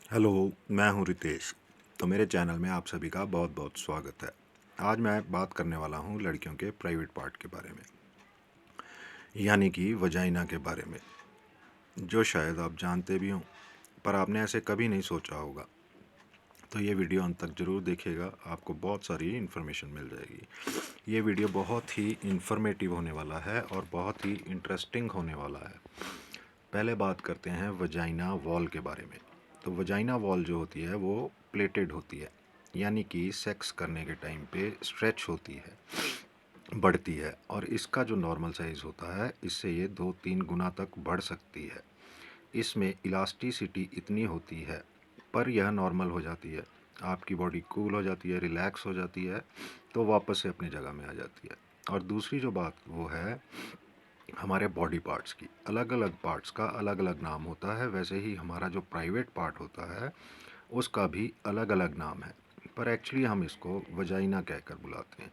Hello, मैं हूं रितेश। तो मेरे चैनल में आप सभी का बहुत बहुत स्वागत है। आज मैं बात करने वाला हूं लड़कियों के प्राइवेट पार्ट के बारे में, यानी कि वजाइना के बारे में, जो शायद आप जानते भी हों, पर आपने ऐसे कभी नहीं सोचा होगा। तो ये वीडियो अंत तक ज़रूर देखिएगा, आपको बहुत सारी इन्फॉर्मेशन मिल जाएगी। ये वीडियो बहुत ही इन्फॉर्मेटिव होने वाला है और बहुत ही इंटरेस्टिंग होने वाला है। पहले बात करते हैं वजाइना वॉल के बारे में। तो वजाइना वॉल जो होती है वो प्लेटेड होती है, यानी कि सेक्स करने के टाइम पे स्ट्रेच होती है, बढ़ती है, और इसका जो नॉर्मल साइज़ होता है इससे ये 2-3 गुना तक बढ़ सकती है। इसमें इलास्टिसिटी इतनी होती है, पर यह नॉर्मल हो जाती है, आपकी बॉडी कूल हो जाती है, रिलैक्स हो जाती है, तो वापस से अपनी जगह में आ जाती है। और दूसरी जो बात वो है हमारे बॉडी पार्ट्स की। अलग अलग पार्ट्स का अलग अलग नाम होता है, वैसे ही हमारा जो प्राइवेट पार्ट होता है उसका भी अलग अलग नाम है, पर एक्चुअली हम इसको वजाइना कहकर बुलाते हैं।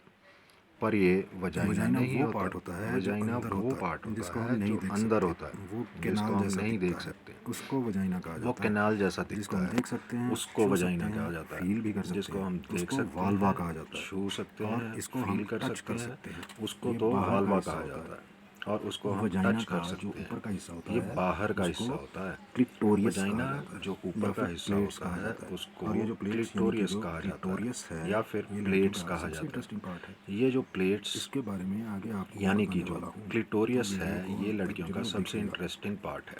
पर ये वजाइना वजाइना नहीं वो होता। पार्ट होता है जो वजाइना अंदर वो होता पार्ट है, होता जिसको हम है नहीं जो देख अंदर सकते। होता वो है, जिसको कैनाल हम जैसा नहीं देख दिखता है, सकते। उसको वजाइना कहा वो जाता है। कैनाल जैसा जिसको दिखता हम है, देख सकते हैं, उसको छू वजाइना सकते हैं, कहा जाता है। फील भी कर सकते जिसको हैं, हम देख उसको सकते वाल्वा हैं, कहा जाता है। छू सकते और हैं, इसको हम फील कर टच सकते कर हैं, सकते हैं। उसको ये तो बाहर का वाल्वा हिस्सा कहा होता जाता है। है, और उसको हम वजाइना टच का कर जो सकते हैं। ऊपर का हिस्सा होता ये है, बाहर का उसको हिस्सा होता है। क्लिटोरियस कहा वजाइना जाता जो है ऊपर या का फिर हिस्सा प्लेट्स होता कहा है जाता है। उसको और ये जो प्लेट्स यानी कि क्लिटोरियस जो कहा जाता क्लिटोरियस है, है, या फिर ये लड़कियों प्लेट्स का कहा सबसे जाता इंटरेस्टिंग पार्ट है। है। ये जो प्लेट्स इसके बारे में आगे आपको यानी कि बताने जो वाला हूँ, तो क्लिटोरियस है, वीडियो को ये अंत तक लड़कियों का जरूर सबसे देखिएगा। इंटरेस्टिंग पार्ट है।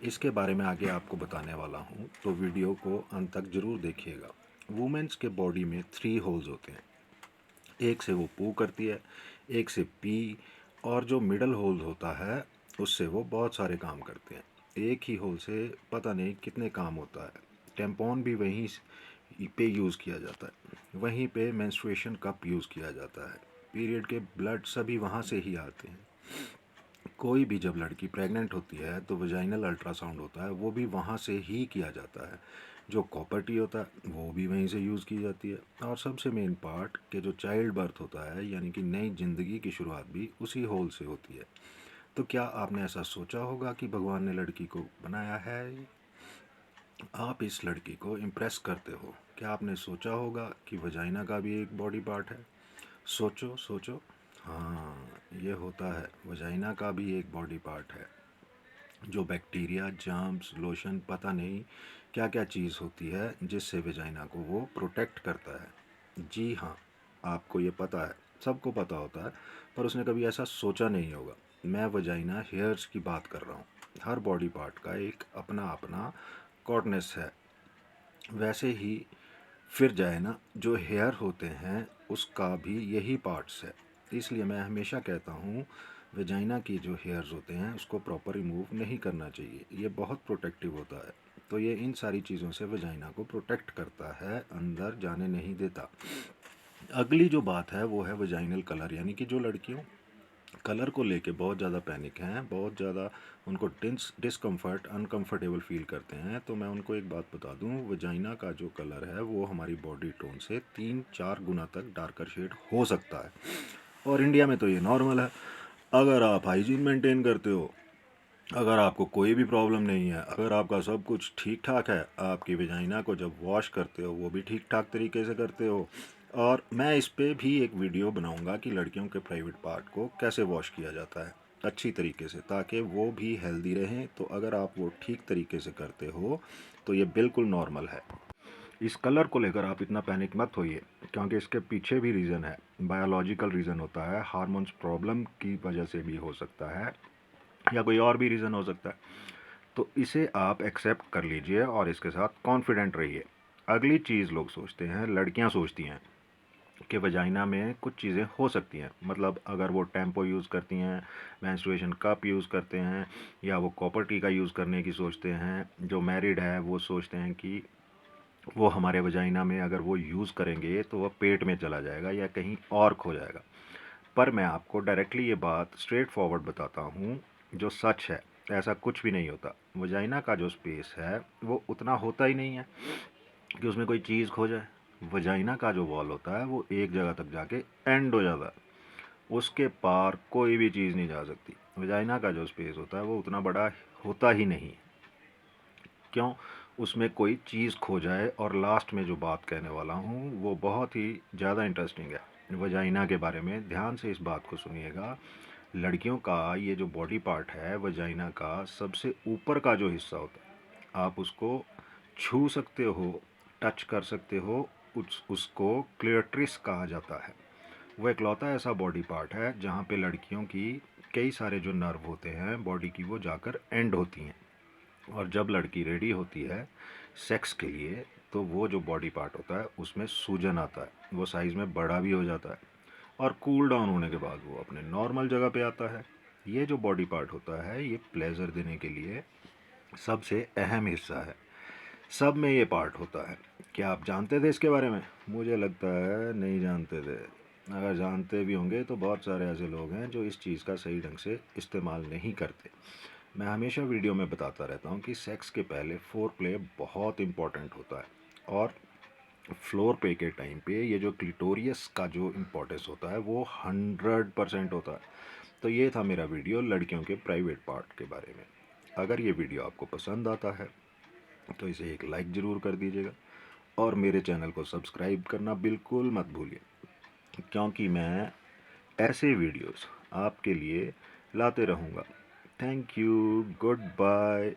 इसके बारे में आगे आपको बताने वाला हूँ, तो वीडियो को अंत तक जरूर देखिएगा। वुमेन्स के बॉडी में 3 होल्स होते हैं। एक से वो पू करती है, एक से पी, और जो मिडल होल होता है उससे वो बहुत सारे काम करते हैं। एक ही होल से पता नहीं कितने काम होता है। टेम्पॉन भी वहीं पे यूज़ किया जाता है, वहीं पे मेंस्ट्रुएशन कप यूज़ किया जाता है, पीरियड के ब्लड सभी वहाँ से ही आते हैं। कोई भी जब लड़की प्रेग्नेंट होती है तो वजाइनल अल्ट्रासाउंड होता है, वो भी वहाँ से ही किया जाता है। जो कॉपर टी होता है वो भी वहीं से यूज़ की जाती है। और सबसे मेन पार्ट के जो चाइल्ड बर्थ होता है, यानी कि नई ज़िंदगी की शुरुआत भी उसी होल से होती है। तो क्या आपने ऐसा सोचा होगा कि भगवान ने लड़की को बनाया है, आप इस लड़की को इम्प्रेस करते हो? क्या आपने सोचा होगा कि वजाइना का भी एक बॉडी पार्ट है? सोचो सोचो। हाँ, ये होता है, वजाइना का भी एक बॉडी पार्ट है, जो बैक्टीरिया, जर्म्स, लोशन, पता नहीं क्या क्या चीज़ होती है जिससे वजाइना को वो प्रोटेक्ट करता है। जी हाँ, आपको ये पता है, सबको पता होता है, पर उसने कभी ऐसा सोचा नहीं होगा। मैं वजाइना हेयर्स की बात कर रहा हूँ। हर बॉडी पार्ट का एक अपना अपना कॉर्डनेस है। वैसे ही फिर जाए ना, जो हेयर होते हैं उसका भी यही पार्ट्स है। इसलिए मैं हमेशा कहता हूँ वेजाइना की जो हेयर्स होते हैं उसको प्रॉपर रिमूव नहीं करना चाहिए, ये बहुत प्रोटेक्टिव होता है। तो ये इन सारी चीज़ों से वेजाइना को प्रोटेक्ट करता है, अंदर जाने नहीं देता। अगली जो बात है वो है वेजाइनल कलर, यानी कि जो लड़कियों कलर को लेके बहुत ज़्यादा पैनिक हैं, बहुत ज़्यादा उनको डिस्कम्फर्ट, अनकंफर्टेबल फील करते हैं, तो मैं उनको एक बात बता दूं, वजाइना का जो कलर है वो हमारी बॉडी टोन से 3-4 गुना तक डार्कर शेड हो सकता है। और इंडिया में तो ये नॉर्मल है। अगर आप हाइजीन मेंटेन करते हो, अगर आपको कोई भी प्रॉब्लम नहीं है, अगर आपका सब कुछ ठीक ठाक है, आपकी वजाइना को जब वॉश करते हो वो भी ठीक ठाक तरीके से करते हो। और मैं इस पे भी एक वीडियो बनाऊंगा कि लड़कियों के प्राइवेट पार्ट को कैसे वॉश किया जाता है अच्छी तरीके से, ताकि वो भी हेल्दी रहें। तो अगर आप वो ठीक तरीके से करते हो तो ये बिल्कुल नॉर्मल है। इस कलर को लेकर आप इतना पैनिक मत होइए, क्योंकि इसके पीछे भी रीज़न है, बायोलॉजिकल रीज़न होता है, हार्मोन्स प्रॉब्लम की वजह से भी हो सकता है, या कोई और भी रीज़न हो सकता है। तो इसे आप एक्सेप्ट कर लीजिए और इसके साथ कॉन्फिडेंट रहिए। अगली चीज़ लोग सोचते हैं, लड़कियां सोचती हैं कि वजाइना में कुछ चीज़ें हो सकती हैं, मतलब अगर वो टेम्पो यूज़ करती हैं, मेंस्ट्रुएशन कप यूज़ करते हैं, या वो कॉपर टी का यूज़ करने की सोचते हैं। जो मैरिड है वो सोचते हैं कि वो हमारे वजाइना में अगर वो यूज़ करेंगे तो वह पेट में चला जाएगा या कहीं और खो जाएगा। पर मैं आपको डायरेक्टली ये बात स्ट्रेट फॉरवर्ड बताता हूँ, जो सच है, ऐसा कुछ भी नहीं होता। वजाइना का जो स्पेस है वो उतना होता ही नहीं है कि उसमें कोई चीज़ खो जाए। वजाइना का जो वॉल होता है वो एक जगह तक जाके एंड हो जाता है, उसके पार कोई भी चीज़ नहीं जा सकती। वजाइना का जो स्पेस होता है वो उतना बड़ा होता ही नहीं। क्यों? उसमें कोई चीज़ खो जाए। और लास्ट में जो बात कहने वाला हूँ वो बहुत ही ज़्यादा इंटरेस्टिंग है, वजाइना के बारे में। ध्यान से इस बात को सुनिएगा। लड़कियों का ये जो बॉडी पार्ट है वजाइना का, सबसे ऊपर का जो हिस्सा होता है, आप उसको छू सकते हो, टच कर सकते हो। उसको क्लिटरिस कहा जाता है। वो इकलौता ऐसा बॉडी पार्ट है जहाँ पे लड़कियों की कई सारे जो नर्व होते हैं बॉडी की, वो जाकर एंड होती हैं। और जब लड़की रेडी होती है सेक्स के लिए, तो वो जो बॉडी पार्ट होता है उसमें सूजन आता है, वो साइज़ में बड़ा भी हो जाता है, और कूल डाउन होने के बाद वो अपने नॉर्मल जगह पे आता है। ये जो बॉडी पार्ट होता है ये प्लेजर देने के लिए सबसे अहम हिस्सा है। सब में ये पार्ट होता है। क्या आप जानते थे इसके बारे में? मुझे लगता है नहीं जानते थे। अगर जानते भी होंगे तो बहुत सारे ऐसे लोग हैं जो इस चीज़ का सही ढंग से इस्तेमाल नहीं करते। मैं हमेशा वीडियो में बताता रहता हूँ कि सेक्स के पहले फोर प्ले बहुत इम्पॉर्टेंट होता है। और फ्लोर पे के टाइम पे ये जो क्लिटोरियस का जो इम्पोर्टेंस होता है वो 100% होता है। तो ये था मेरा वीडियो लड़कियों के प्राइवेट पार्ट के बारे में। अगर ये वीडियो आपको पसंद आता है तो इसे एक लाइक ज़रूर कर दीजिएगा, और मेरे चैनल को सब्सक्राइब करना बिल्कुल मत भूलिए, क्योंकि मैं ऐसे वीडियोस आपके लिए लाते रहूँगा। Thank you, good bye.